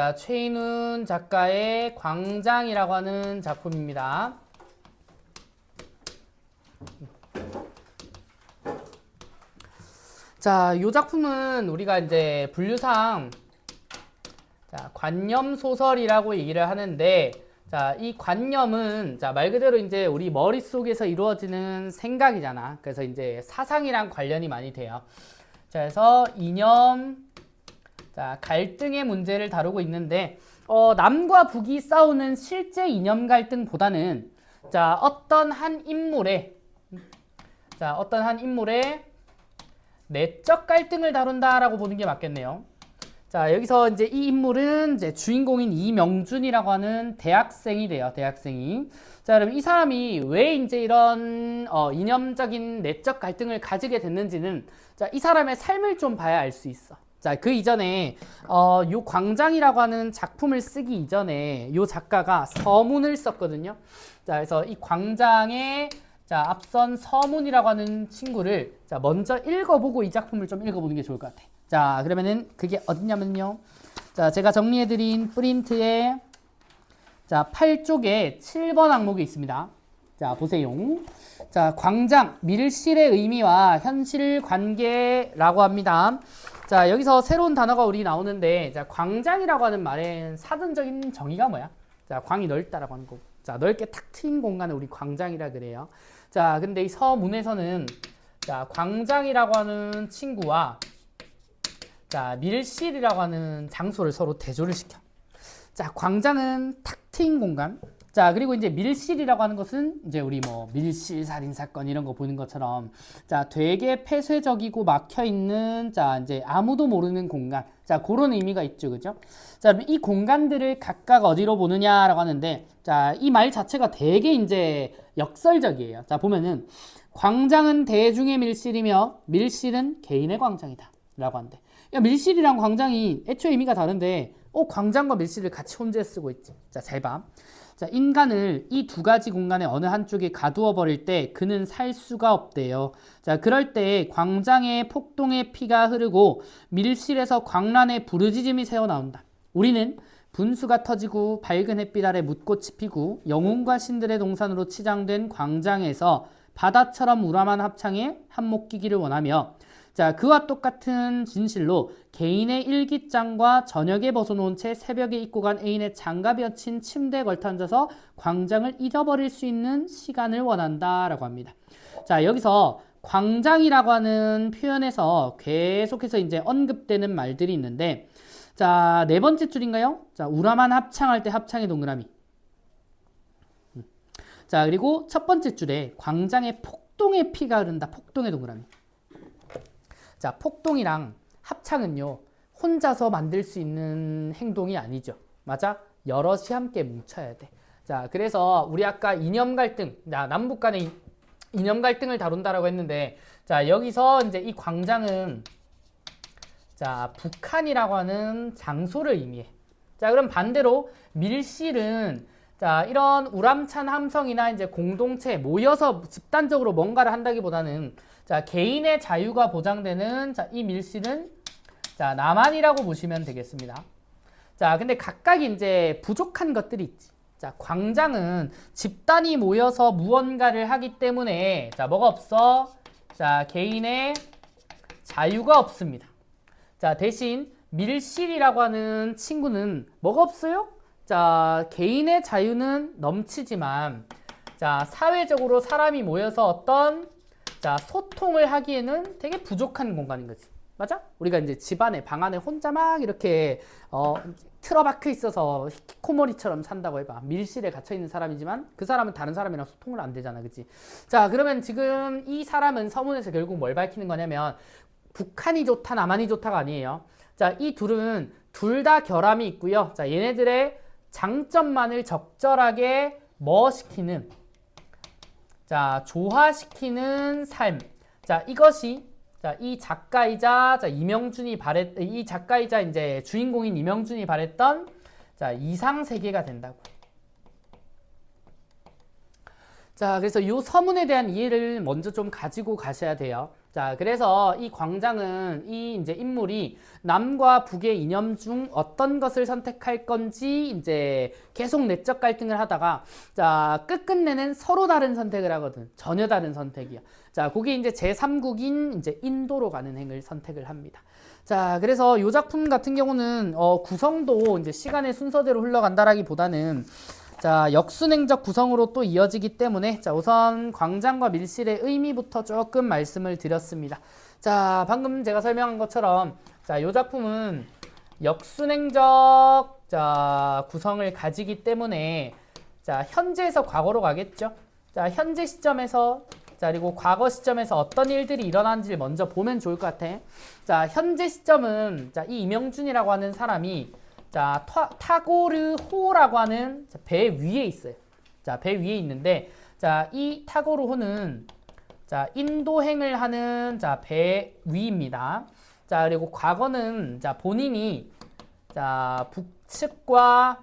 자, 최인훈 작가의 광장이라고 하는 작품입니다. 자, 이 작품은 우리가 이제 분류상 관념 소설이라고 얘기를 하는데, 자, 이 관념은 말 그대로 이제 우리 머릿속에서 이루어지는 생각이잖아. 그래서 이제 사상이랑 관련이 많이 돼요. 자, 그래서 이념, 갈등의 문제를 다루고 있는데, 남과 북이 싸우는 실제 이념 갈등보다는 어떤 한 인물의 내적 갈등을 다룬다라고 보는 게 맞겠네요. 자, 여기서 이제 이 인물은 이제 주인공인 이명준이라고 하는 대학생이 돼요. 대학생이. 자, 그럼 이 사람이 왜 이제 이런 이념적인 내적 갈등을 가지게 됐는지는 이 사람의 삶을 좀 봐야 알 수 있어. 자, 그 이전에 요 광장이라고 하는 작품을 쓰기 이전에 요 작가가 서문을 썼거든요. 자, 그래서 이 광장의 앞선 서문이라고 하는 친구를 먼저 읽어보고 이 작품을 좀 읽어보는 게 좋을 것 같아. 자, 그러면은 그게 어디냐면요. 자, 제가 정리해드린 프린트에 8쪽에 7번 항목이 있습니다. 자, 보세요. 자, 광장, 밀실의 의미와 현실 관계라고 합니다. 자, 여기서 새로운 단어가 우리 나오는데, 광장이라고 하는 말의 사전적인 정의가 뭐야? 자, 광이 넓다라고 하는 거. 자, 넓게 탁 트인 공간을 우리 광장이라 그래요. 자, 근데 이 서문에서는 광장이라고 하는 친구와 밀실이라고 하는 장소를 서로 대조를 시켜. 자, 광장은 탁 트인 공간. 자, 그리고 이제 밀실이라고 하는 것은 이제 우리 뭐 밀실 살인 사건 이런 거 보는 것처럼 되게 폐쇄적이고 막혀 있는 이제 아무도 모르는 공간. 자, 그런 의미가 있죠. 그죠? 자, 이 공간들을 각각 어디로 보느냐라고 하는데, 이 말 자체가 되게 이제 역설적이에요. 자, 보면은 광장은 대중의 밀실이며 밀실은 개인의 광장이다 라고 한대. 야, 밀실이랑 광장이 애초에 의미가 다른데 광장과 밀실을 같이 혼재 쓰고 있지. 자, 잘 봐. 자, 인간을 이 두 가지 공간의 어느 한쪽에 가두어 버릴 때 그는 살 수가 없대요. 자, 그럴 때 광장에 폭동의 피가 흐르고 밀실에서 광란의 부르짖음이 새어나온다. 우리는 분수가 터지고 밝은 햇빛 아래 묻꽃이 피고 영웅과 신들의 동산으로 치장된 광장에서 바다처럼 우람한 합창에 한몫 끼기를 원하며, 자, 그와 똑같은 진실로 개인의 일기장과 저녁에 벗어놓은 채 새벽에 입고 간 애인의 장갑이 얹힌 침대에 걸터앉아서 광장을 잊어버릴 수 있는 시간을 원한다라고 합니다. 자, 여기서 광장이라고 하는 표현에서 계속해서 이제 언급되는 말들이 있는데, 자, 네 번째 줄인가요? 자, 우람한 합창할 때 합창의 동그라미. 자, 그리고 첫 번째 줄에 광장에 폭동의 피가 흐른다. 폭동의 동그라미. 자, 폭동이랑 합창은요, 혼자서 만들 수 있는 행동이 아니죠. 맞아? 여럿이 함께 뭉쳐야 돼. 자, 그래서 우리 아까 이념 갈등, 남북 간의 이념 갈등을 다룬다라고 했는데, 자, 여기서 이제 이 광장은 북한이라고 하는 장소를 의미해. 자, 그럼 반대로 밀실은 이런 우람찬 함성이나 이제 공동체 모여서 집단적으로 뭔가를 한다기보다는 개인의 자유가 보장되는 이 밀실은 남한이라고 보시면 되겠습니다. 자, 근데 각각 이제 부족한 것들이 있지. 자, 광장은 집단이 모여서 무언가를 하기 때문에 뭐가 없어? 개인의 자유가 없습니다. 자, 대신 밀실이라고 하는 친구는 뭐가 없어요? 자, 개인의 자유는 넘치지만 사회적으로 사람이 모여서 어떤 소통을 하기에는 되게 부족한 공간인 거지. 맞아? 우리가 이제 집안에 방 안에 혼자 막 이렇게 틀어박혀 있어서 히키코모리처럼 산다고 해봐. 밀실에 갇혀 있는 사람이지만 그 사람은 다른 사람이랑 소통을 안 되잖아. 그치? 자, 그러면 지금 이 사람은 서문에서 결국 뭘 밝히는 거냐면 북한이 좋다, 남한이 좋다가 아니에요. 자, 이 둘은 둘 다 결함이 있고요. 자, 얘네들의 장점만을 적절하게 시키는, 조화시키는 삶. 자, 이것이 이 작가이자 이 작가이자 이제 주인공인 이명준이 바랬던 이상 세계가 된다고. 자, 그래서 이 서문에 대한 이해를 먼저 좀 가지고 가셔야 돼요. 자, 그래서 이 광장은 이 이제 인물이 남과 북의 이념 중 어떤 것을 선택할 건지 이제 계속 내적 갈등을 하다가 자, 끝끝내는 서로 다른 선택을 하거든. 전혀 다른 선택이야. 자, 그게 이제 제3국인 이제 인도로 가는 행을 선택을 합니다. 자, 그래서 이 작품 같은 경우는 구성도 이제 시간의 순서대로 흘러간다라기보다는 자, 역순행적 구성으로 또 이어지기 때문에 자, 우선 광장과 밀실의 의미부터 조금 말씀을 드렸습니다. 자, 방금 제가 설명한 것처럼 자, 이 작품은 역순행적 자, 구성을 가지기 때문에 자, 현재에서 과거로 가겠죠. 자, 현재 시점에서 자, 그리고 과거 시점에서 어떤 일들이 일어난지를 먼저 보면 좋을 것 같아. 자, 현재 시점은 자, 이 이명준이라고 하는 사람이 자, 타고르호라고 하는 배 위에 있어요. 자, 배 위에 있는데, 자, 이 타고르호는 자, 인도행을 하는 자, 배 위입니다. 자, 그리고 과거는 자, 본인이 자, 북측과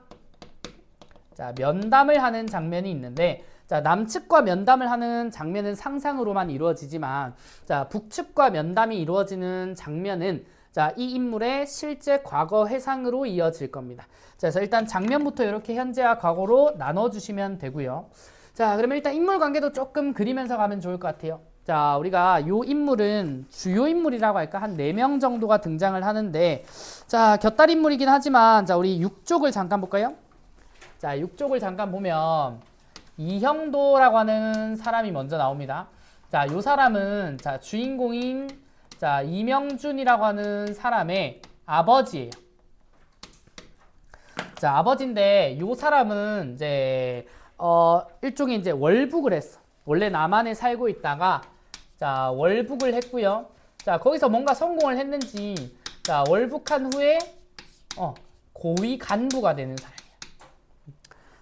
자, 면담을 하는 장면이 있는데, 자, 남측과 면담을 하는 장면은 상상으로만 이루어지지만, 자, 북측과 면담이 이루어지는 장면은 자, 이 인물의 실제 과거 회상으로 이어질 겁니다. 자, 그래서 일단 장면부터 이렇게 현재와 과거로 나눠주시면 되고요. 자, 그러면 일단 인물 관계도 조금 그리면서 가면 좋을 것 같아요. 자, 우리가 이 인물은 주요 인물이라고 할까? 한 4명 정도가 등장을 하는데, 자, 곁다리 인물이긴 하지만, 자, 우리 6쪽을 잠깐 볼까요? 자, 6쪽을 잠깐 보면, 이형도라고 하는 사람이 먼저 나옵니다. 자, 이 사람은, 자, 주인공인 자, 이명준이라고 하는 사람의 아버지예요. 자, 아버지인데 이 사람은 이제 일종의 이제 월북을 했어. 원래 남한에 살고 있다가 자, 월북을 했고요. 자, 거기서 뭔가 성공을 했는지 자, 월북한 후에 고위 간부가 되는 사람이에요.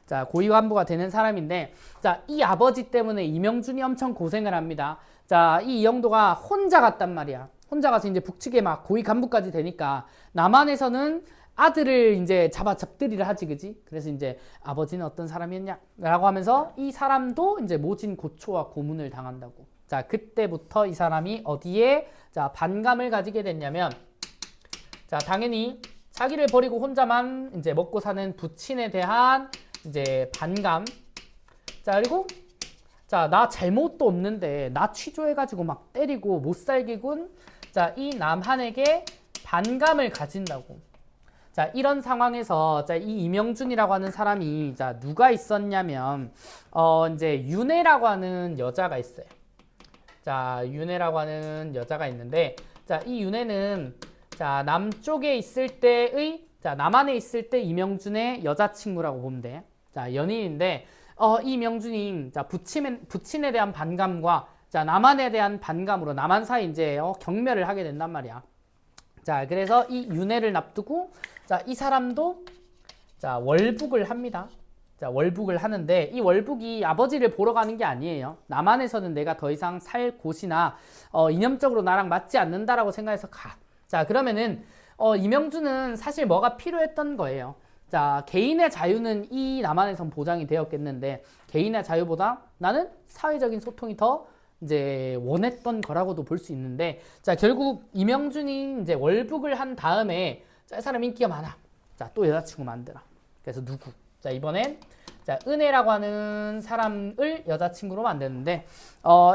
자, 고위 간부가 되는 사람인데 자, 이 아버지 때문에 이명준이 엄청 고생을 합니다. 자, 이 이영도가 혼자 갔단 말이야. 혼자 가서 이제 북측에 막 고위 간부까지 되니까 남한에서는 아들을 이제 잡들이를 하지, 그지? 그래서 이제 아버지는 어떤 사람이었냐? 라고 하면서 이 사람도 이제 모진 고초와 고문을 당한다고. 자, 그때부터 이 사람이 어디에 자, 반감을 가지게 됐냐면 자, 당연히 자기를 버리고 혼자만 이제 먹고 사는 부친에 대한 이제 반감. 자, 그리고 자, 나 잘못도 없는데 나 취조해가지고 막 때리고 못 살게 군 자, 이 남한에게 반감을 가진다고. 자, 이런 상황에서 자, 이 이명준이라고 하는 사람이 자, 누가 있었냐면 이제 윤혜라고 하는 여자가 있어요. 자, 윤혜라고 하는 여자가 있는데 자, 이 윤혜는 자, 남쪽에 있을 때의 자, 남한에 있을 때 이명준의 여자친구라고 보면 돼. 자, 연인인데 이 명준이 자, 부친에 대한 반감과 자, 남한에 대한 반감으로 남한사에 이제 경멸을 하게 된단 말이야. 자, 그래서 이 윤회를 납두고 자, 이 사람도 자, 월북을 합니다. 자, 월북을 하는데 이 월북이 아버지를 보러 가는 게 아니에요. 남한에서는 내가 더 이상 살 곳이나 이념적으로 나랑 맞지 않는다라고 생각해서 가. 자, 그러면은 이명준은 사실 뭐가 필요했던 거예요. 자, 개인의 자유는 이 남한에선 보장이 되었겠는데 개인의 자유보다 나는 사회적인 소통이 더 이제 원했던 거라고도 볼 수 있는데 자, 결국 이명준이 이제 월북을 한 다음에 자, 이 사람 인기가 많아. 자, 또 여자친구 만들어. 그래서 누구? 자, 이번엔 자, 은혜라고 하는 사람을 여자친구로 만드는데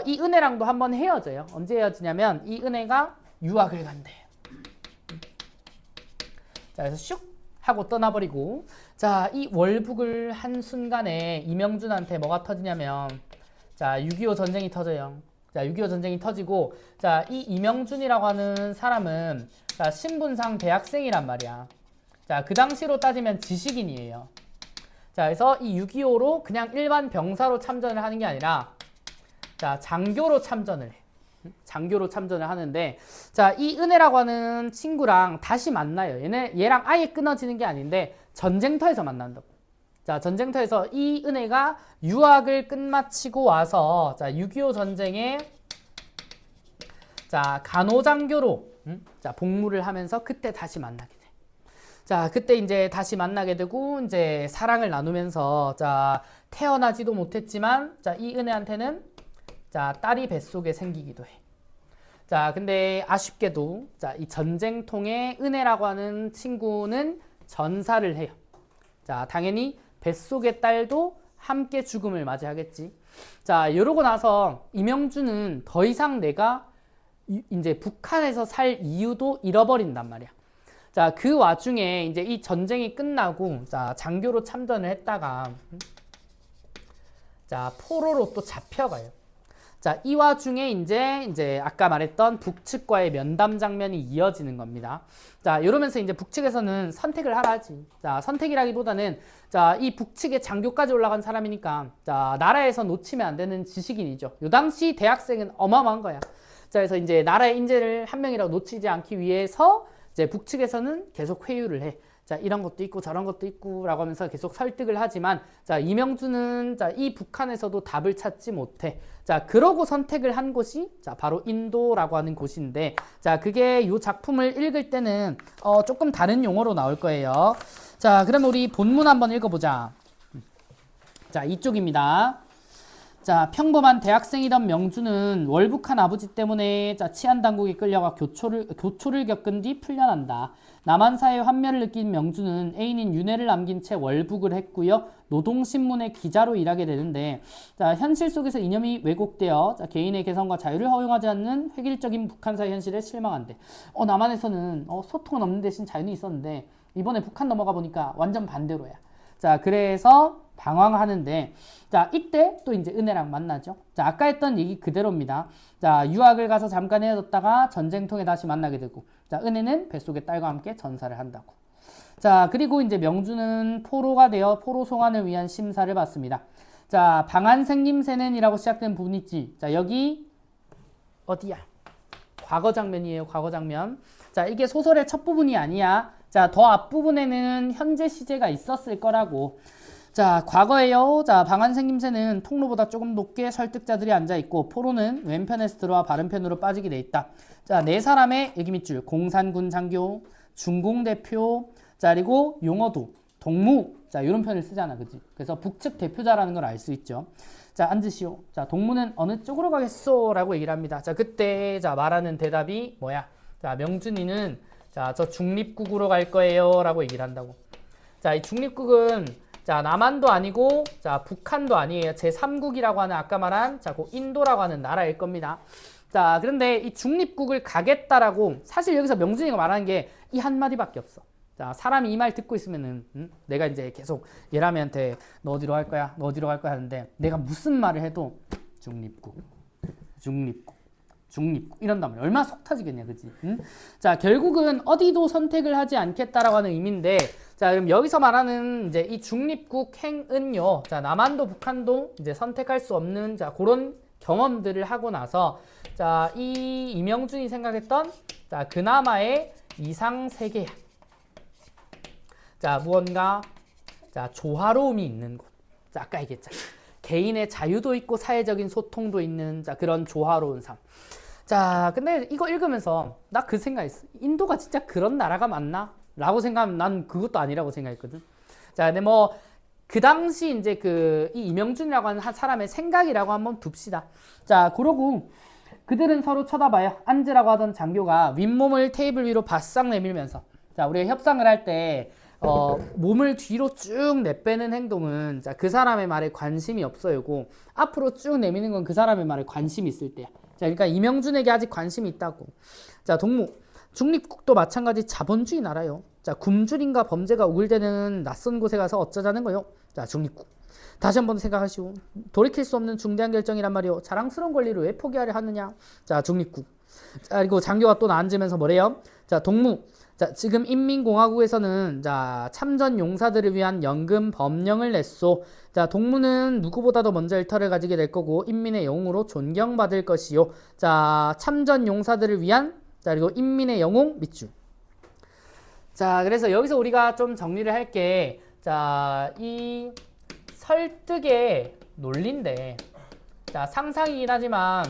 이 은혜랑도 한번 헤어져요. 언제 헤어지냐면 이 은혜가 유학을 간대. 자, 그래서 슉 하고 떠나버리고 자, 이 월북을 한 순간에 이명준한테 뭐가 터지냐면 자, 6.25 전쟁이 터져요. 자, 6.25 전쟁이 터지고 자, 이 이명준이라고 하는 사람은 자, 신분상 대학생이란 말이야. 자, 그 당시로 따지면 지식인이에요. 자, 그래서 이 6.25로 그냥 일반 병사로 참전을 하는 게 아니라 자, 장교로 참전을 해. 장교로 참전을 하는데 자, 이 은혜라고 하는 친구랑 다시 만나요. 얘랑 아예 끊어지는 게 아닌데 전쟁터에서 만난다고. 자, 전쟁터에서 이 은혜가 유학을 끝마치고 와서 자, 6.25 전쟁에 자, 간호장교로 자, 복무를 하면서 그때 다시 만나게 돼. 자, 그때 이제 다시 만나게 되고 이제 사랑을 나누면서 자, 태어나지도 못했지만 자, 이 은혜한테는 자, 딸이 뱃속에 생기기도 해. 자, 근데 아쉽게도 자, 이 전쟁통의 은혜라고 하는 친구는 전사를 해요. 자, 당연히 뱃속의 딸도 함께 죽음을 맞이하겠지. 자, 이러고 나서 이명준은 더 이상 내가 이제 북한에서 살 이유도 잃어버린단 말이야. 자, 그 와중에 이제 이 전쟁이 끝나고 자, 장교로 참전을 했다가 자, 포로로 또 잡혀가요. 자, 이 와중에 이제 아까 말했던 북측과의 면담 장면이 이어지는 겁니다. 자, 이러면서 이제 북측에서는 선택을 하라 하지. 자, 선택이라기보다는 자, 이 북측의 장교까지 올라간 사람이니까 자, 나라에서 놓치면 안 되는 지식인이죠. 요 당시 대학생은 어마어마한 거야. 자, 그래서 이제 나라의 인재를 한 명이라도 놓치지 않기 위해서 이제 북측에서는 계속 회유를 해. 자, 이런 것도 있고 저런 것도 있고 라고 하면서 계속 설득을 하지만 자, 이명준은 자, 이 북한에서도 답을 찾지 못해. 자, 그러고 선택을 한 곳이 자, 바로 인도라고 하는 곳인데 자, 그게 이 작품을 읽을 때는 조금 다른 용어로 나올 거예요. 자, 그럼 우리 본문 한번 읽어보자. 자, 이쪽입니다. 자, 평범한 대학생이던 명준은 월북한 아버지 때문에 자, 치안 당국에 끌려가 교초를 겪은 뒤 풀려난다. 남한사의 환멸을 느낀 명준은 애인인 윤혜를 남긴 채 월북을 했고요. 노동신문의 기자로 일하게 되는데 자, 현실 속에서 이념이 왜곡되어 자, 개인의 개성과 자유를 허용하지 않는 획일적인 북한사의 현실에 실망한대. 남한에서는 소통은 없는 대신 자유는 있었는데 이번에 북한 넘어가 보니까 완전 반대로야. 자, 그래서 방황하는데 자, 이때 또 이제 은혜랑 만나죠. 자, 아까 했던 얘기 그대로입니다. 자, 유학을 가서 잠깐 헤어졌다가 전쟁통에 다시 만나게 되고 자, 은혜는 뱃속의 딸과 함께 전사를 한다고. 자, 그리고 이제 명준은 포로가 되어 포로 송환을 위한 심사를 받습니다. 자, 방한생님새는이라고 시작된 부분 있지. 자, 여기 어디야? 과거 장면이에요. 과거 장면. 자, 이게 소설의 첫 부분이 아니야. 자, 더 앞부분에는 현재 시제가 있었을 거라고. 자, 과거에요. 자, 방한생김새는 통로보다 조금 높게 설득자들이 앉아있고 포로는 왼편에서 들어와 바른편으로 빠지게 돼 있다. 자, 네 사람의 여기 밑줄 공산군 장교, 중공대표, 자, 그리고 용어도, 동무. 자, 이런 편을 쓰잖아. 그치? 그래서 북측 대표자라는 걸 알 수 있죠. 자, 앉으시오. 자, 동무는 어느 쪽으로 가겠소? 라고 얘기를 합니다. 자, 그때 자, 말하는 대답이 뭐야? 자, 명준이는 자, 저 중립국으로 갈 거예요. 라고 얘기를 한다고. 자, 이 중립국은 자, 남한도 아니고 자, 북한도 아니에요. 제3국이라고 하는 아까 말한 자, 그 인도라고 하는 나라일 겁니다. 자, 그런데 이 중립국을 가겠다라고 사실 여기서 명준이가 말하는 게 이 한마디밖에 없어. 자, 사람이 이 말 듣고 있으면은 내가 이제 계속 예람이한테 너 어디로 갈 거야? 너 어디로 갈 거야? 하는데 내가 무슨 말을 해도 중립국, 중립국, 중립국 이런단 말이야. 얼마나 속 터지겠냐, 그치? 자, 결국은 어디도 선택을 하지 않겠다라고 하는 의미인데 자, 그럼 여기서 말하는 이제 이 중립국 행은요. 자, 남한도 북한도 이제 선택할 수 없는 자, 그런 경험들을 하고 나서 자, 이 이명준이 생각했던 자, 그나마의 이상 세계야. 자, 무언가 자, 조화로움이 있는 곳. 자, 아까 얘기했잖아. 개인의 자유도 있고 사회적인 소통도 있는 자, 그런 조화로운 삶. 자, 근데 이거 읽으면서 나 그 생각했어. 인도가 진짜 그런 나라가 맞나? 라고 생각하면 난 그것도 아니라고 생각했거든. 자, 근데 뭐 그 당시 이제 이 이명준이라고 하는 한 사람의 생각이라고 한번 둡시다. 자, 그러고 그들은 서로 쳐다봐요. 앉으라고 하던 장교가 윗몸을 테이블 위로 바싹 내밀면서 자, 우리가 협상을 할 때 몸을 뒤로 쭉 내빼는 행동은 자, 그 사람의 말에 관심이 없어요고 앞으로 쭉 내미는 건 그 사람의 말에 관심이 있을 때야. 자, 그러니까 이명준에게 아직 관심이 있다고. 자, 동무. 중립국도 마찬가지 자본주의 나라요. 자, 굶주림과 범죄가 우글대는 낯선 곳에 가서 어쩌자는 거요. 자, 중립국. 다시 한번 생각하시오. 돌이킬 수 없는 중대한 결정이란 말이요. 자랑스러운 권리를 왜 포기하려 하느냐. 자, 중립국. 자, 그리고 장교가 또 앉으면서 뭐래요? 자, 동무. 자, 지금 인민공화국에서는 자, 참전 용사들을 위한 연금 법령을 냈소. 자, 동무는 누구보다도 먼저 일터를 가지게 될 거고 인민의 영웅으로 존경받을 것이요. 자, 참전 용사들을 위한 자, 그리고 인민의 영웅 밑줄. 자, 그래서 여기서 우리가 좀 정리를 할게. 자, 이 설득의 논리인데 자, 상상이긴 하지만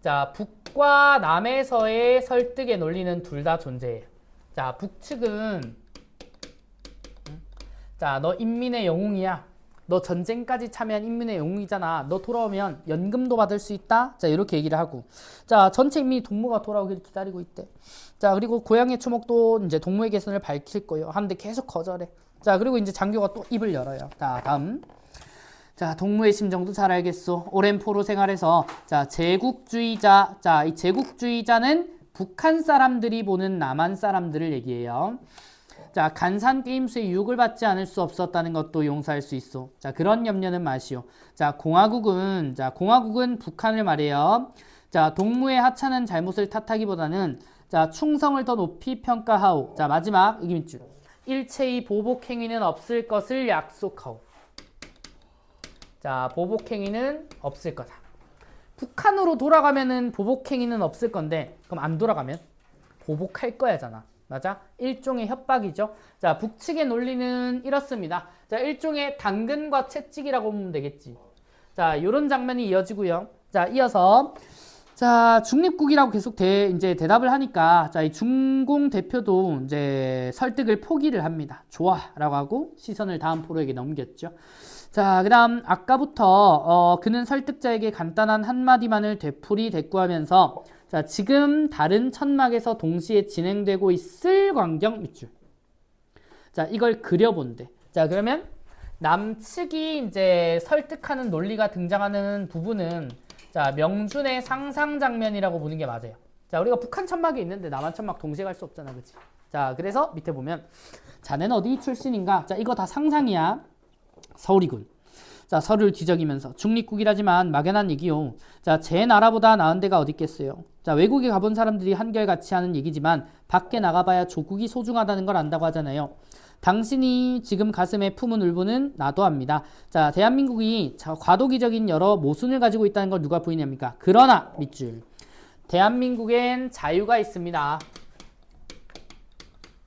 자, 북과 남에서의 설득의 논리는 둘 다 존재해요. 자, 북측은 자, 너 인민의 영웅이야. 너 전쟁까지 참여한 인민의 영웅이잖아. 너 돌아오면 연금도 받을 수 있다. 자, 이렇게 얘기를 하고. 자, 전체 인민이 동무가 돌아오기를 기다리고 있대. 자, 그리고 고향의 초목도 이제 동무의 개선을 밝힐 거예요. 하는데 계속 거절해. 자, 그리고 이제 장교가 또 입을 열어요. 자, 다음. 자, 동무의 심정도 잘 알겠소. 오랜 포로 생활에서 자, 제국주의자. 자, 이 제국주의자는 북한 사람들이 보는 남한 사람들을 얘기해요. 자, 간산 게임수의 유혹을 받지 않을 수 없었다는 것도 용서할 수 있어. 자, 그런 염려는 마시오. 자, 공화국은 북한을 말해요. 자, 동무의 하찮은 잘못을 탓하기보다는 자, 충성을 더 높이 평가하오. 자, 마지막 이기 밑줄. 일체의 보복 행위는 없을 것을 약속하오. 자, 보복 행위는 없을 거다. 북한으로 돌아가면은 보복 행위는 없을 건데, 그럼 안 돌아가면 보복할 거야잖아. 맞아? 일종의 협박이죠. 자, 북측의 논리는 이렇습니다. 자, 일종의 당근과 채찍이라고 보면 되겠지. 자, 요런 장면이 이어지고요. 자, 이어서 자, 중립국이라고 계속 이제 대답을 하니까 자, 이 중공 대표도 이제 설득을 포기를 합니다. 좋아라고 하고 시선을 다음 포로에게 넘겼죠. 자, 그다음 아까부터 그는 설득자에게 간단한 한마디만을 되풀이 대꾸하면서 자, 지금 다른 천막에서 동시에 진행되고 있을 광경 밑줄. 자, 이걸 그려본대. 자, 그러면 남측이 이제 설득하는 논리가 등장하는 부분은 자, 명준의 상상 장면이라고 보는 게 맞아요. 자, 우리가 북한 천막이 있는데 남한 천막 동시에 갈 수 없잖아, 그치? 자, 그래서 밑에 보면 자네는 어디 출신인가? 자, 이거 다 상상이야. 서울이군. 자, 서류를 뒤적이면서 중립국이라지만 막연한 얘기요. 자, 제 나라보다 나은 데가 어디 있겠어요. 자, 외국에 가본 사람들이 한결같이 하는 얘기지만 밖에 나가봐야 조국이 소중하다는 걸 안다고 하잖아요. 당신이 지금 가슴에 품은 울분은 나도 압니다. 자, 대한민국이 과도기적인 여러 모순을 가지고 있다는 걸 누가 부인합니까? 그러나 밑줄. 대한민국엔 자유가 있습니다.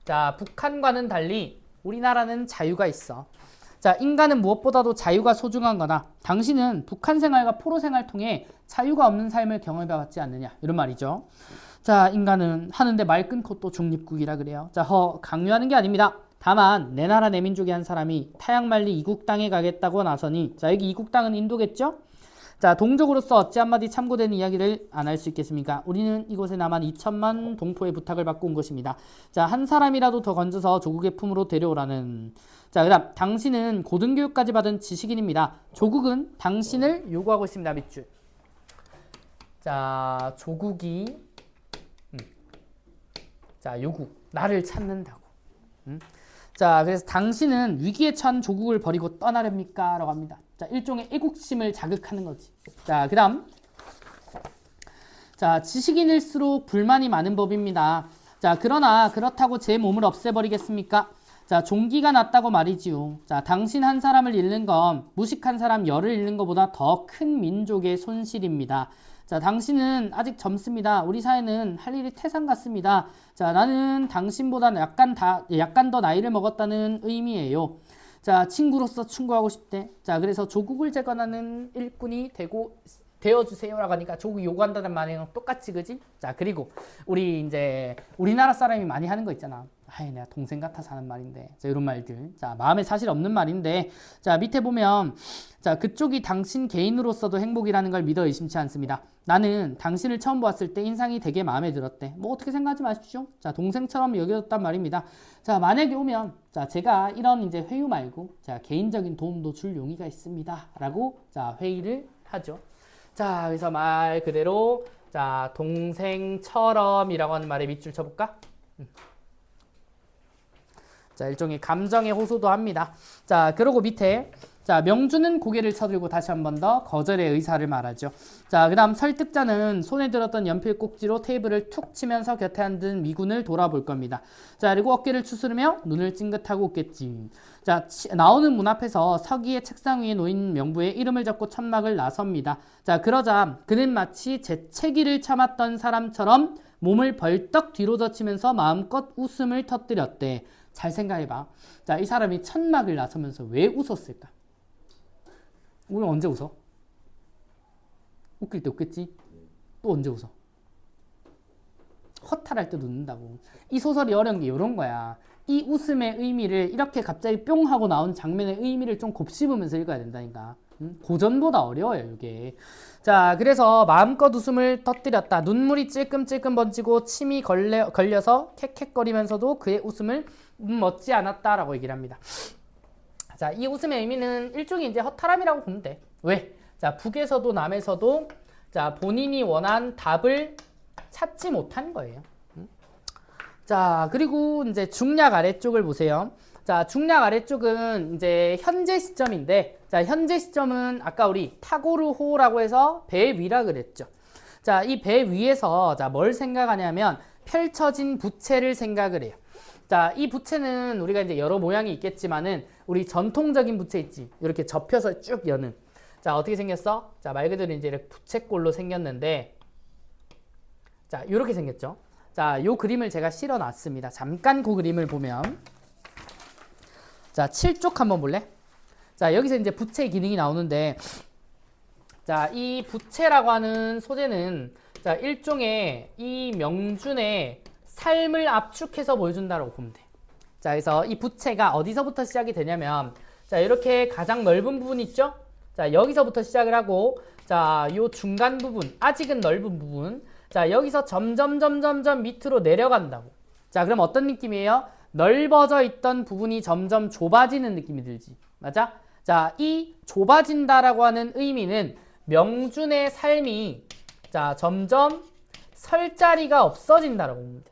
자, 북한과는 달리 우리나라는 자유가 있어. 자, 인간은 무엇보다도 자유가 소중한 거다. 당신은 북한 생활과 포로 생활 통해 자유가 없는 삶을 경험해봤지 않느냐. 이런 말이죠. 자, 인간은 하는데 말 끊고 또 중립국이라 그래요. 자, 강요하는 게 아닙니다. 다만 내 나라 내 민족의 한 사람이 타양만리 이국 땅에 가겠다고 나서니 자, 여기 이국 땅은 인도겠죠? 자, 동족으로서 어찌 한마디 참고되는 이야기를 안 할 수 있겠습니까? 우리는 이곳에 남한 2천만 동포의 부탁을 받고 온 것입니다. 자, 한 사람이라도 더 건져서 조국의 품으로 데려오라는. 자, 그 다음 당신은 고등교육까지 받은 지식인입니다. 조국은 당신을 요구하고 있습니다. 밑줄. 자, 조국이 자, 요구. 나를 찾는다고. 자, 그래서 당신은 위기에 처한 조국을 버리고 떠나렵니까? 라고 합니다. 자, 일종의 애국심을 자극하는 거지. 자, 그 다음. 자, 지식인일수록 불만이 많은 법입니다. 자, 그러나 그렇다고 제 몸을 없애버리겠습니까? 자, 종기가 났다고 말이지요. 자, 당신 한 사람을 잃는 건 무식한 사람 열을 잃는 것보다 더 큰 민족의 손실입니다. 자, 당신은 아직 젊습니다. 우리 사회는 할 일이 태산 같습니다. 자, 나는 당신보다 약간 더 나이를 먹었다는 의미예요. 자, 친구로서 충고하고 싶대. 자, 그래서 조국을 재건하는 일꾼이 되어주세요라고 하니까 조국이 요구한다는 말이랑 똑같이, 그지? 자, 그리고 우리나라 사람이 많이 하는 거 있잖아. 아이, 내가 동생 같아서 하는 말인데. 자, 이런 말들. 자, 마음에 사실 없는 말인데. 자, 밑에 보면 자, 그쪽이 당신 개인으로서도 행복이라는 걸 믿어 의심치 않습니다. 나는 당신을 처음 보았을 때 인상이 되게 마음에 들었대. 뭐 어떻게 생각하지 마십시오. 자, 동생처럼 여겨졌단 말입니다. 자, 만약에 오면 자, 제가 이런 이제 회유 말고 자, 개인적인 도움도 줄 용의가 있습니다. 라고 자, 회의를 하죠. 자, 그래서 말 그대로 자, 동생처럼이라고 하는 말에 밑줄 쳐볼까? 자, 일종의 감정의 호소도 합니다. 자, 그러고 밑에 자, 명주는 고개를 쳐들고 다시 한 번 더 거절의 의사를 말하죠. 자, 그 다음 설득자는 손에 들었던 연필 꼭지로 테이블을 툭 치면서 곁에 앉은 미군을 돌아볼 겁니다. 자, 그리고 어깨를 추스르며 눈을 찡긋하고 웃겠지. 자, 나오는 문 앞에서 서기의 책상 위에 놓인 명부에 이름을 적고 천막을 나섭니다. 자, 그러자 그는 마치 재채기를 참았던 사람처럼 몸을 벌떡 뒤로 젖히면서 마음껏 웃음을 터뜨렸대. 잘 생각해봐. 자, 이 사람이 천막을 나서면서 왜 웃었을까? 우리 언제 웃어? 웃길 때 웃겠지? 또 언제 웃어? 허탈할 때도 웃는다고. 이 소설이 어려운 게 이런 거야. 이 웃음의 의미를 이렇게 갑자기 뿅 하고 나온 장면의 의미를 좀 곱씹으면서 읽어야 된다니까. 고전보다 어려워요, 이게. 자, 그래서 마음껏 웃음을 터뜨렸다. 눈물이 찔끔찔끔 번지고 침이 걸려서 캑캑거리면서도 그의 웃음을 멋지 않았다라고 얘기를 합니다. 자, 이 웃음의 의미는 일종의 이제 허탈함이라고 보면 돼. 왜? 자, 북에서도 남에서도 자, 본인이 원한 답을 찾지 못한 거예요. 자, 그리고 이제 중략 아래쪽을 보세요. 자, 중략 아래쪽은 이제 현재 시점인데, 자, 현재 시점은 아까 우리 타고르호라고 해서 배 위라 그랬죠. 자, 이 배 위에서 자, 뭘 생각하냐면 펼쳐진 부채를 생각을 해요. 자, 이 부채는 우리가 이제 여러 모양이 있겠지만은 우리 전통적인 부채 있지. 이렇게 접혀서 쭉 여는. 자, 어떻게 생겼어? 자, 말 그대로 이제 이렇게 부채꼴로 생겼는데, 자, 이렇게 생겼죠. 자, 요 그림을 제가 실어 놨습니다. 잠깐 그 그림을 보면, 자, 7쪽 한번 볼래? 자, 여기서 이제 부채 기능이 나오는데, 자, 이 부채라고 하는 소재는 자, 일종의 이 명준의 삶을 압축해서 보여준다고 보면 돼. 자, 그래서 이 부채가 어디서부터 시작이 되냐면, 자, 이렇게 가장 넓은 부분 있죠? 자, 여기서부터 시작을 하고, 자, 요 중간 부분, 아직은 넓은 부분, 자, 여기서 점점 밑으로 내려간다고. 자, 그럼 어떤 느낌이에요? 넓어져 있던 부분이 점점 좁아지는 느낌이 들지. 맞아? 자, 이 좁아진다라고 하는 의미는 명준의 삶이 자, 점점 설 자리가 없어진다라고 보면 돼.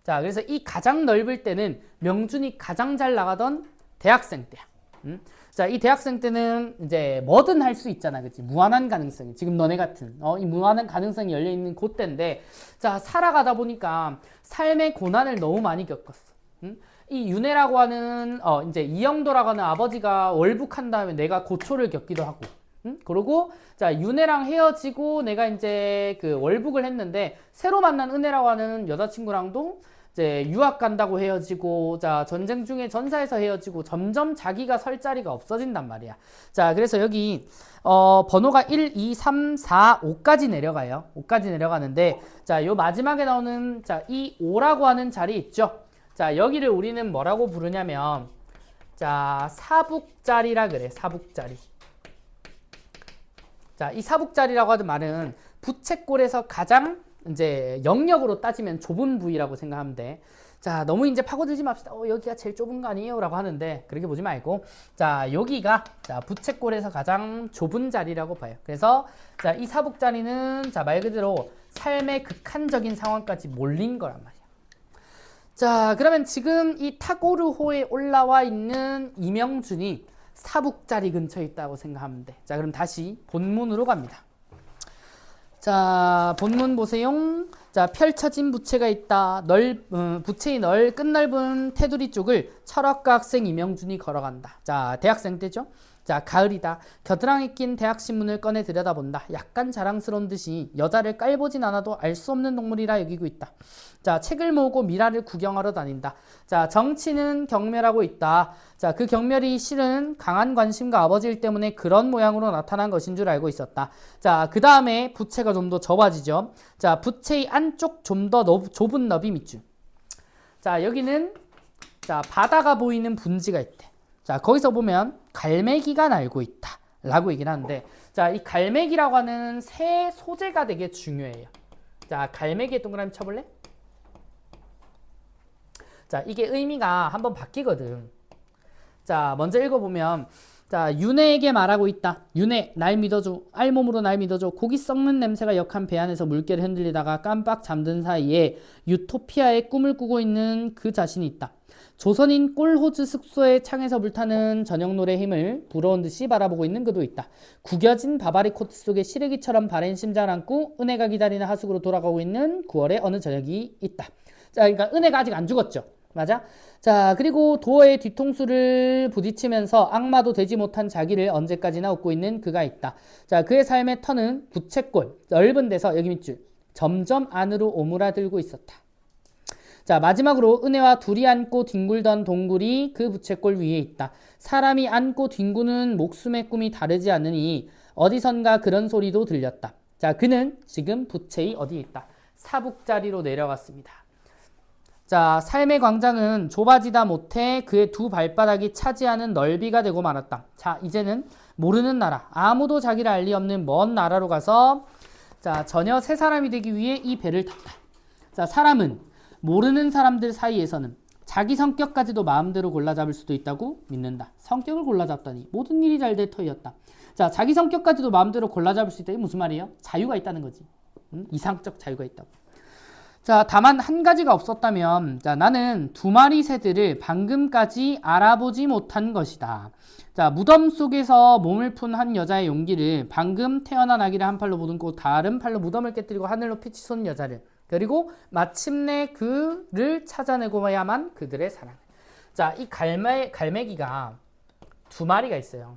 자, 그래서 이 가장 넓을 때는 명준이 가장 잘 나가던 대학생 때야. 자, 이 대학생 때는 이제 뭐든 할 수 있잖아. 그치? 무한한 가능성이. 지금 너네 같은, 이 무한한 가능성이 열려있는 그때인데, 자, 살아가다 보니까 삶의 고난을 너무 많이 겪었어. 이 윤회라고 하는, 이제 이영도라고 하는 아버지가 월북한 다음에 내가 고초를 겪기도 하고, 그리고, 자, 윤회랑 헤어지고 내가 이제 그 월북을 했는데, 새로 만난 은혜라고 하는 여자친구랑도 이제 유학 간다고 헤어지고, 자, 전쟁 중에 전사에서 헤어지고, 점점 자기가 설 자리가 없어진단 말이야. 자, 그래서 여기, 번호가 1, 2, 3, 4, 5까지 내려가요. 5까지 내려가는데, 자, 요 마지막에 나오는, 자, 이 5라고 하는 자리 있죠? 자, 여기를 우리는 뭐라고 부르냐면, 자, 사북자리라 그래, 사북자리. 자, 이 사북자리라고 하는 말은 부채꼴에서 가장 이제 영역으로 따지면 좁은 부위라고 생각하면 돼. 자, 너무 이제 파고들지 맙시다. 여기가 제일 좁은 거 아니에요? 라고 하는데, 그렇게 보지 말고, 자, 여기가, 자, 부채꼴에서 가장 좁은 자리라고 봐요. 그래서, 자, 이 사북자리는, 자, 말 그대로 삶의 극한적인 상황까지 몰린 거란 말이야. 자, 그러면 지금 이 타고르호에 올라와 있는 이명준이 사북자리 근처에 있다고 생각하면 돼. 자, 그럼 다시 본문으로 갑니다. 자, 본문 보세요. 자, 펼쳐진 부채가 있다. 부채의 끝넓은 테두리 쪽을 철학과 학생 이명준이 걸어간다. 자, 대학생 때죠. 자, 가을이다. 겨드랑이 낀 대학신문을 꺼내 들여다본다. 약간 자랑스러운 듯이 여자를 깔보진 않아도 알 수 없는 동물이라 여기고 있다. 자, 책을 모으고 미라를 구경하러 다닌다. 자, 정치는 경멸하고 있다. 자, 그 경멸이 실은 강한 관심과 아버지일 때문에 그런 모양으로 나타난 것인 줄 알고 있었다. 자, 그 다음에 부채가 좀 더 좁아지죠. 자, 부채의 안쪽 좀 더 좁은 너비 밑줄. 자, 여기는 자, 바다가 보이는 분지가 있대. 자, 거기서 보면 갈매기가 날고 있다 라고 얘기를 하는데, 자, 이 갈매기라고 하는 새 소재가 되게 중요해요. 자, 갈매기에 동그라미 쳐볼래? 자, 이게 의미가 한번 바뀌거든. 자, 먼저 읽어보면, 자, 윤회에게 말하고 있다. 윤회, 날 믿어줘. 알몸으로 날 믿어줘. 고기 썩는 냄새가 역한 배 안에서 물결에 흔들리다가 깜빡 잠든 사이에 유토피아의 꿈을 꾸고 있는 그 자신이 있다. 조선인 꼴호즈 숙소의 창에서 불타는 저녁 노래 힘을 부러운 듯이 바라보고 있는 그도 있다. 구겨진 바바리 코트 속에 시래기처럼 바랜 심장을 안고 은혜가 기다리는 하숙으로 돌아가고 있는 9월의 어느 저녁이 있다. 자, 그러니까 은혜가 아직 안 죽었죠. 맞아? 자, 그리고 도어의 뒤통수를 부딪히면서 악마도 되지 못한 자기를 언제까지나 웃고 있는 그가 있다. 자, 그의 삶의 터는 부채꼴, 넓은 데서 여기 밑줄, 점점 안으로 오므라들고 있었다. 자, 마지막으로 은혜와 둘이 안고 뒹굴던 동굴이 그 부채꼴 위에 있다. 사람이 안고 뒹구는 목숨의 꿈이 다르지 않으니 어디선가 그런 소리도 들렸다. 자, 그는 지금 부채의 어디에 있다? 사북자리로 내려갔습니다. 자, 삶의 광장은 좁아지다 못해 그의 두 발바닥이 차지하는 넓이가 되고 말았다. 자, 이제는 모르는 나라, 아무도 자기를 알 리 없는 먼 나라로 가서 자, 전혀 새 사람이 되기 위해 이 배를 탔다. 자, 사람은 모르는 사람들 사이에서는 자기 성격까지도 마음대로 골라잡을 수도 있다고 믿는다. 성격을 골라잡다니 모든 일이 잘 될 터이었다. 자, 자기 성격까지도 마음대로 골라잡을 수 있다. 이게 무슨 말이에요? 자유가 있다는 거지. 이상적 자유가 있다고. 자, 다만 한 가지가 없었다면, 자, 나는 두 마리 새들을 방금까지 알아보지 못한 것이다. 자, 무덤 속에서 몸을 푼 한 여자의 용기를, 방금 태어난 아기를 한 팔로 보듬고 다른 팔로 무덤을 깨뜨리고 하늘로 빛이 쏜 여자를, 그리고 마침내 그를 찾아내고야만 그들의 사랑. 자, 이 갈매기가 두 마리가 있어요.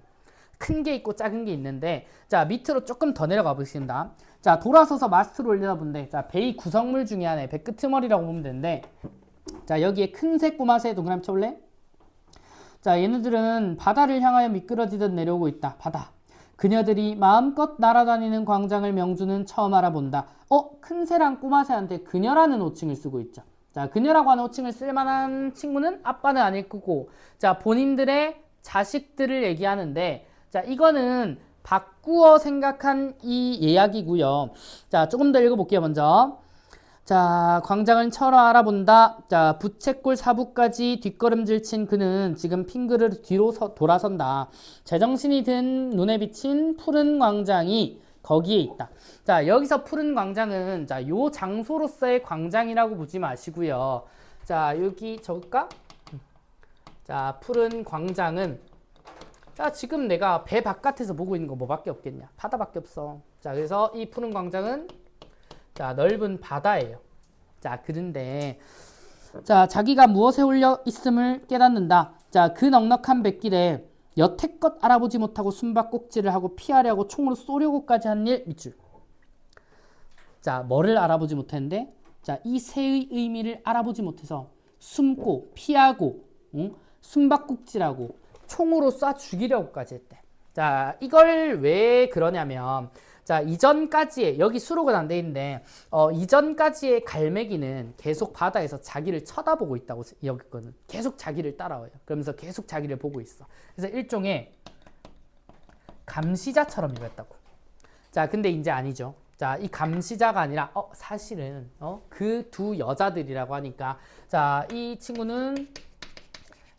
큰 게 있고 작은 게 있는데, 자, 밑으로 조금 더 내려가 보겠습니다. 자, 돌아서서 마스트로 올려다본데, 자, 배의 구성물 중에 하나의 배 끄트머리라고 보면 되는데, 자, 여기에 큰 새, 꼬마 새, 동그라미 쳐볼래? 자, 얘네들은 바다를 향하여 미끄러지듯 내려오고 있다. 바다. 그녀들이 마음껏 날아다니는 광장을 명주는 처음 알아본다. 큰 새랑 꼬마 새한테 그녀라는 호칭을 쓰고 있죠. 자, 그녀라고 하는 호칭을 쓸만한 친구는 아빠는 아닐 거고, 자, 본인들의 자식들을 얘기하는데, 자, 이거는 바꾸어 생각한 이 이야기고요. 자, 조금 더 읽어볼게요. 먼저. 자, 광장을 철어 알아본다. 자, 부채꼴 사부까지 뒷걸음질 친 그는 지금 핑그를 뒤로 돌아선다. 제정신이 든 눈에 비친 푸른 광장이 거기에 있다. 자, 여기서 푸른 광장은 자, 요 장소로서의 광장이라고 보지 마시고요. 자, 여기 적을까? 자, 푸른 광장은 자, 지금 내가 배 바깥에서 보고 있는 거 뭐밖에 없겠냐? 바다밖에 없어. 자, 그래서 이 푸른 광장은 자, 넓은 바다예요. 자, 그런데 자, 자기가 무엇에 홀려 있음을 깨닫는다. 자, 그 넉넉한 뱃길에 여태껏 알아보지 못하고 숨바꼭질을 하고 피하려고 총으로 쏘려고까지 한 일 밑줄. 자, 뭐를 알아보지 못했는데, 자, 이 새의 의미를 알아보지 못해서 숨고 피하고 숨바꼭질하고 총으로 쏴 죽이려고까지 했대. 자, 이걸 왜 그러냐면, 자, 이전까지의, 여기 수록은 안 돼 있는데, 이전까지의 갈매기는 계속 바다에서 자기를 쳐다보고 있다고 여겼거든. 계속 자기를 따라와요. 그러면서 계속 자기를 보고 있어. 그래서 일종의 감시자처럼 이랬다고. 자, 근데 이제 아니죠. 자, 이 감시자가 아니라, 사실은, 그 두 여자들이라고 하니까, 자, 이 친구는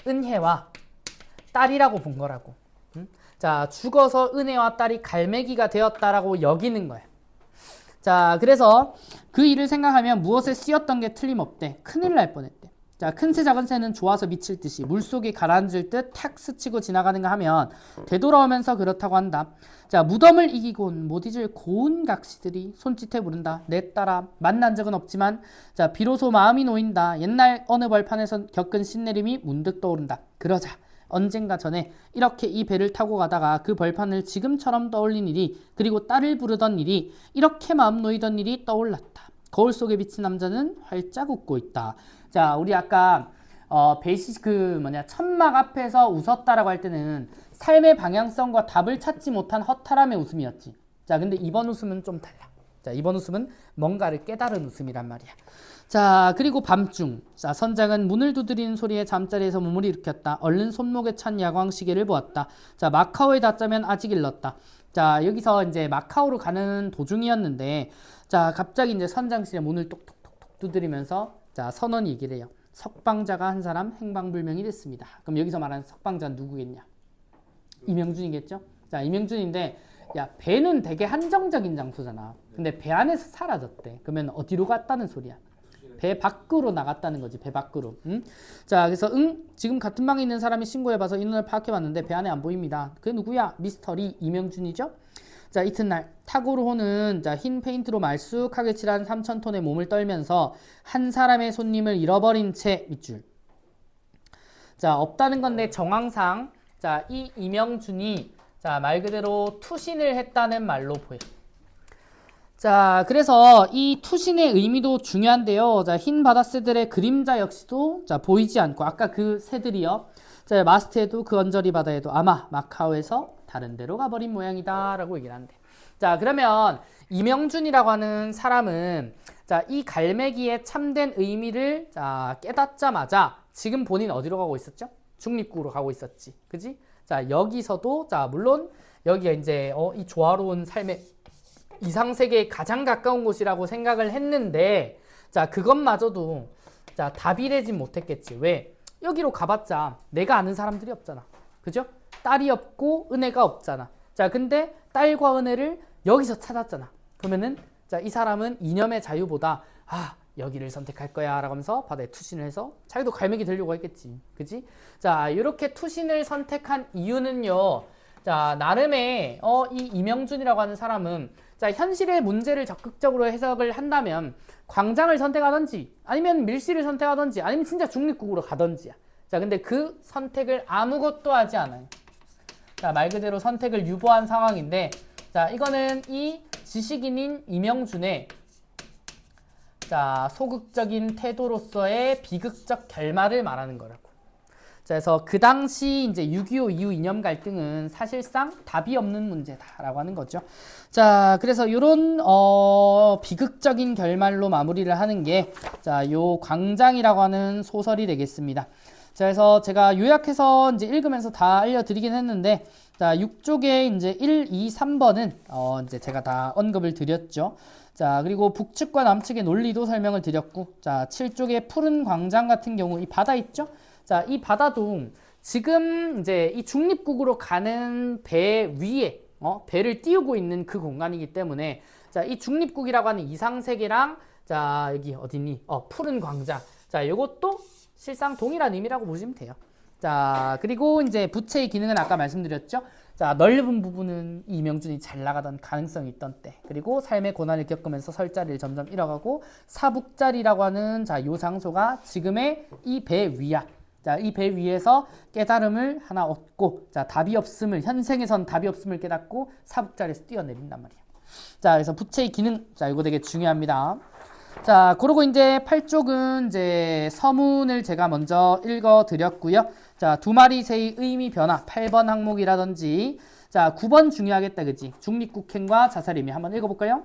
은혜와 딸이라고 본 거라고. 자, 죽어서 은혜와 딸이 갈매기가 되었다라고 여기는 거야. 자, 그래서 그 일을 생각하면 무엇에 쓰였던 게 틀림없대. 큰일 날 뻔했대. 자, 큰 새 작은 새는 좋아서 미칠 듯이 물속에 가라앉을 듯 탁 스치고 지나가는가 하면 되돌아오면서 그렇다고 한다. 자, 무덤을 이기곤 못 잊을 고운 각시들이 손짓해 부른다. 내 딸아, 만난 적은 없지만 자, 비로소 마음이 놓인다. 옛날 어느 벌판에서 겪은 신내림이 문득 떠오른다. 그러자 언젠가 전에 이렇게 이 배를 타고 가다가 그 벌판을 지금처럼 떠올린 일이, 그리고 딸을 부르던 일이, 이렇게 마음 놓이던 일이 떠올랐다. 거울 속에 비친 남자는 활짝 웃고 있다. 자, 우리 아까 천막 앞에서 웃었다라고 할 때는 삶의 방향성과 답을 찾지 못한 허탈함의 웃음이었지. 자, 근데 이번 웃음은 좀 달라. 자, 이번 웃음은 뭔가를 깨달은 웃음이란 말이야. 자, 그리고 밤중. 자, 선장은 문을 두드리는 소리에 잠자리에서 몸을 일으켰다. 얼른 손목에 찬 야광 시계를 보았다. 자, 마카오에 닿자면 아직 일렀다. 자, 여기서 이제 마카오로 가는 도중이었는데, 자, 갑자기 이제 선장실에 문을 똑똑똑똑 두드리면서 자, 선원이 얘기를 해요. 석방자가 한 사람 행방불명이 됐습니다. 그럼 여기서 말하는 석방자는 누구겠냐? 이명준이겠죠? 자, 이명준인데, 야, 배는 되게 한정적인 장소잖아. 근데 배 안에서 사라졌대. 그러면 어디로 갔다는 소리야? 배 밖으로 나갔다는 거지. 배 밖으로. 자, 그래서 지금 같은 방에 있는 사람이 신고해봐서 인원을 파악해봤는데 배 안에 안 보입니다. 그게 누구야? 미스터리 이명준이죠. 자, 이튿날 타고르호는 자, 흰 페인트로 말쑥하게 칠한 3,000톤의 몸을 떨면서 한 사람의 손님을 잃어버린 채 밑줄. 자, 없다는 건데 정황상 자, 이 이명준이 자, 말 그대로 투신을 했다는 말로 보여. 자, 그래서 이 투신의 의미도 중요한데요. 자, 흰 바다새들의 그림자 역시도 자, 보이지 않고, 아까 그 새들이요. 자, 마스트에도 그 언저리 바다에도 아마 마카오에서 다른 데로 가버린 모양이다 라고 얘기를 한대. 자, 그러면 이명준이라고 하는 사람은 자, 이 갈매기의 참된 의미를 자, 깨닫자마자 지금 본인 어디로 가고 있었죠? 중립국으로 가고 있었지. 그지? 자, 여기서도 자, 물론 여기가 이제 이 조화로운 삶의 이상세계에 가장 가까운 곳이라고 생각을 했는데 자, 그것마저도 자, 답이 되진 못했겠지. 왜? 여기로 가봤자 내가 아는 사람들이 없잖아. 그죠? 딸이 없고 은혜가 없잖아. 자, 근데 딸과 은혜를 여기서 찾았잖아. 그러면은 자, 이 사람은 이념의 자유보다 여기를 선택할 거야 라고 하면서 바다에 투신을 해서 자기도 갈매기 되려고 했겠지. 그지? 자, 이렇게 투신을 선택한 이유는요. 자, 나름의 이 이명준이라고 하는 사람은 자, 현실의 문제를 적극적으로 해석을 한다면 광장을 선택하든지 아니면 밀실을 선택하든지 아니면 진짜 중립국으로 가든지야. 자, 근데 그 선택을 아무것도 하지 않아요. 자, 말 그대로 선택을 유보한 상황인데 자, 이거는 이 지식인인 이명준의 자, 소극적인 태도로서의 비극적 결말을 말하는 거라고. 자, 그래서 그 당시 이제 6.25 이후 이념 갈등은 사실상 답이 없는 문제다라고 하는 거죠. 자, 그래서 이런 비극적인 결말로 마무리를 하는 게 자, 요 광장이라고 하는 소설이 되겠습니다. 자, 그래서 제가 요약해서 이제 읽으면서 다 알려드리긴 했는데 자, 6쪽에 이제 1, 2, 3번은 이제 제가 다 언급을 드렸죠. 자, 그리고 북측과 남측의 논리도 설명을 드렸고 자, 7쪽의 푸른 광장 같은 경우 이 바다 있죠? 자, 이 바다도 지금 이제 이 중립국으로 가는 배 위에 배를 띄우고 있는 그 공간이기 때문에 자, 이 중립국이라고 하는 이상세계랑 자, 여기 어디니? 푸른 광장. 자, 요것도 실상 동일한 의미라고 보시면 돼요. 자, 그리고 이제 부채의 기능은 아까 말씀드렸죠. 자, 넓은 부분은 이명준이 잘 나가던 가능성이 있던 때. 그리고 삶의 고난을 겪으면서 설 자리를 점점 잃어가고 사북자리라고 하는 자, 요 장소가 지금의 이 배 위야. 자, 이 배 위에서 깨달음을 하나 얻고 자, 답이 없음을 현생에선 답이 없음을 깨닫고 사북자리에서 뛰어내린단 말이야. 자, 그래서 부채의 기능. 자, 이거 되게 중요합니다. 자, 그리고 이제 8쪽은 이제 서문을 제가 먼저 읽어 드렸고요. 자, 두 마리 새의 의미 변화 8번 항목이라든지 자, 9번 중요하겠다. 그지? 중립국행과 자살의미 한번 읽어 볼까요?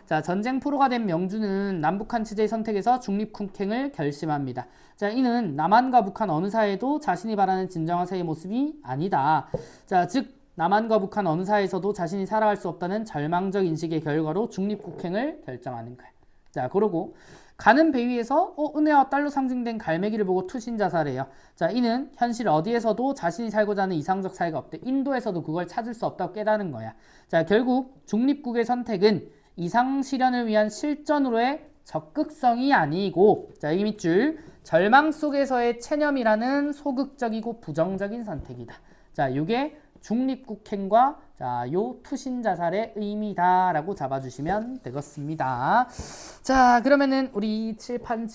자, 전쟁 프로가 된 명준은 남북한 체제의 선택에서 중립국행을 결심합니다. 자, 이는 남한과 북한 어느 사회도 자신이 바라는 진정한 사회의 모습이 아니다. 자, 즉 남한과 북한 어느 사회에서도 자신이 살아갈 수 없다는 절망적 인식의 결과로 중립국행을 결정하는 거야. 자, 그러고 가는 배 위에서 은혜와 딸로 상징된 갈매기를 보고 투신 자살해요. 자, 이는 현실 어디에서도 자신이 살고자 하는 이상적 사회가 없대. 인도에서도 그걸 찾을 수 없다고 깨달은 거야. 자, 결국 중립국의 선택은 이상 실현을 위한 실전으로의 적극성이 아니고 자, 이 밑줄 절망 속에서의 체념이라는 소극적이고 부정적인 선택이다. 자, 이게 중립국행과 자, 요 투신자살의 의미다라고 잡아주시면 되겠습니다. 자, 그러면은 우리 칠판